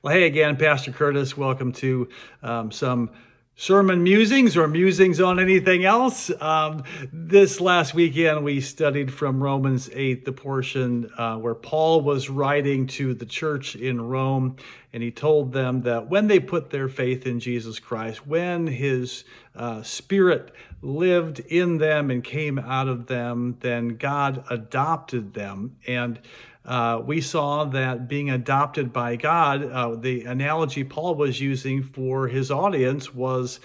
Well, hey again, Pastor Curtis. Welcome to some sermon musings or musings on anything else. This last weekend, we studied from Romans 8, the portion where Paul was writing to the church in Rome, and he told them that when they put their faith in Jesus Christ, when his Spirit lived in them and came out of them, then God adopted them. And we saw that being adopted by God, the analogy Paul was using for his audience was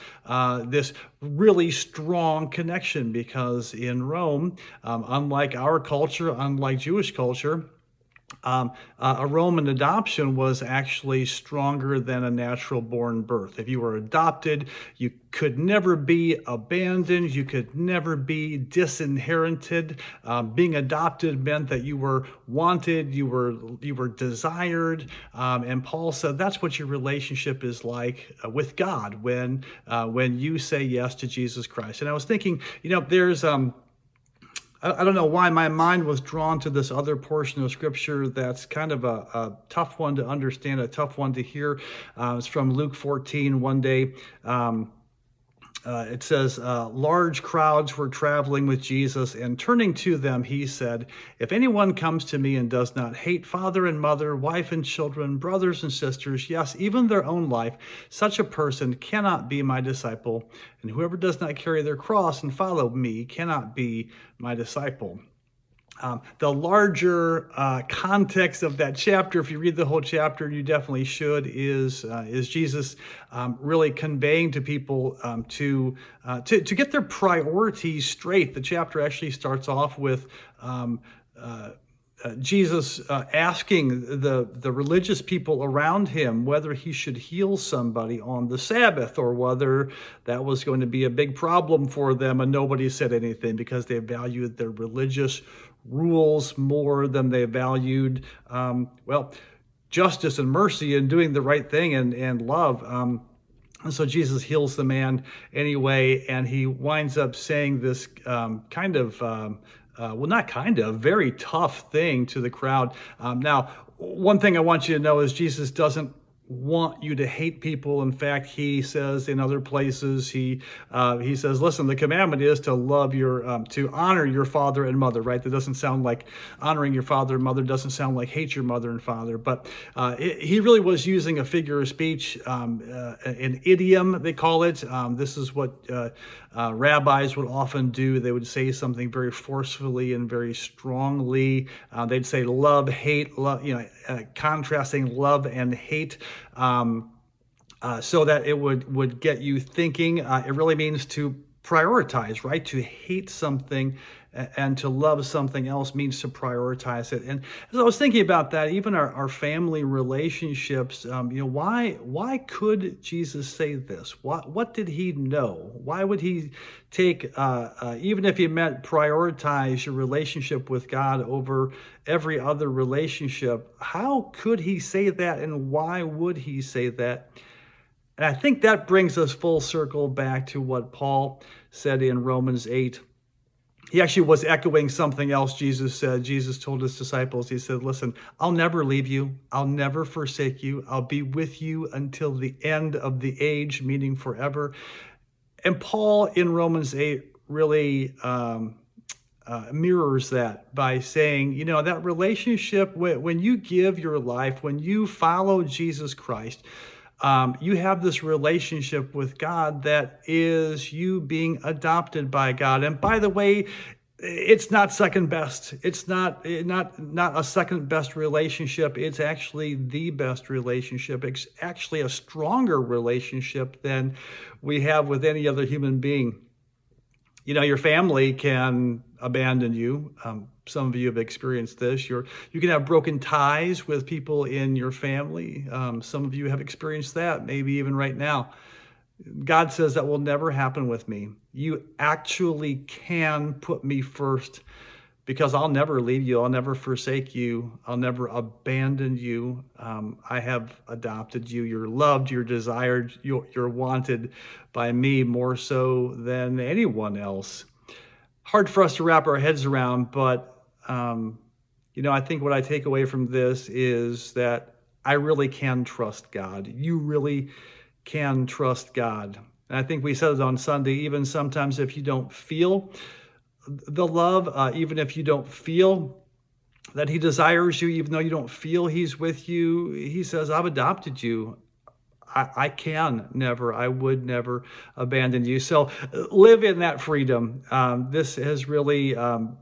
this really strong connection, because in Rome, unlike our culture, unlike Jewish culture, a Roman adoption was actually stronger than a natural born birth. If you were adopted, you could never be abandoned. You could never be disinherited. Being adopted meant that you were wanted, you were desired. And Paul said that's what your relationship is like with God when you say yes to Jesus Christ. And I was thinking, there's I don't know why my mind was drawn to this other portion of scripture that's kind of a tough one to understand, a tough one to hear. It's from Luke 14. One day, it says, large crowds were traveling with Jesus, and turning to them, he said, "If anyone comes to me and does not hate father and mother, wife and children, brothers and sisters, yes, even their own life, such a person cannot be my disciple. And whoever does not carry their cross and follow me cannot be my disciple." The larger context of that chapter, if you read the whole chapter, you definitely should, is Jesus really conveying to people to get their priorities straight. The chapter actually starts off with Jesus asking the religious people around him whether he should heal somebody on the Sabbath, or whether that was going to be a big problem for them, and nobody said anything because they valued their religious rules more than they valued justice and mercy and doing the right thing and love. And so Jesus heals the man anyway, and he winds up saying this very tough thing to the crowd. Now, one thing I want you to know is Jesus doesn't want you to hate people. In fact, he says in other places, he says, listen, the commandment is to love to honor your father and mother, right? That doesn't sound like honoring your father and mother, doesn't sound like hate your mother and father, but he really was using a figure of speech, an idiom, they call it. This is what rabbis would often do. They would say something very forcefully and very strongly. They'd say love, hate, love, contrasting love and hate. So that it would get you thinking. It really means to prioritize, right? To hate something and to love something else means to prioritize it. And as I was thinking about that, even our family relationships, why could Jesus say this? What did he know? Why would he take, even if he meant prioritize your relationship with God over every other relationship, how could he say that, and why would he say that? And I think that brings us full circle back to what Paul said in Romans 8. He actually was echoing something else Jesus said. Jesus told his disciples, he said, listen, I'll never leave you. I'll never forsake you. I'll be with you until the end of the age, meaning forever. And Paul in Romans 8 really mirrors that by saying, that relationship, when you give your life, when you follow Jesus Christ, you have this relationship with God that is you being adopted by God. And by the way, it's not second best. It's not a second best relationship. It's actually the best relationship. It's actually a stronger relationship than we have with any other human being. Your family can abandon you. Some of you have experienced this. You can have broken ties with people in your family. Some of you have experienced that, maybe even right now. God says that will never happen with me. You actually can put me first, because I'll never leave you. I'll never forsake you. I'll never abandon you. I have adopted you. You're loved. You're desired. You're wanted by me more so than anyone else. Hard for us to wrap our heads around, but I think what I take away from this is that I really can trust God. You really can trust God. And I think we said it on Sunday, even sometimes if you don't feel the love, even if you don't feel that he desires you, even though you don't feel he's with you, he says, I've adopted you. I would never abandon you. So live in that freedom. This has really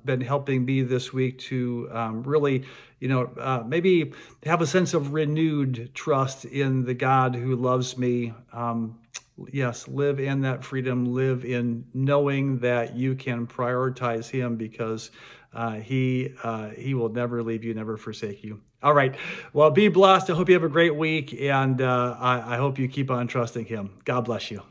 been helping me this week to really, maybe have a sense of renewed trust in the God who loves me. Yes, live in that freedom, live in knowing that you can prioritize him because he will never leave you, never forsake you. All right. Well, be blessed. I hope you have a great week, and I hope you keep on trusting him. God bless you.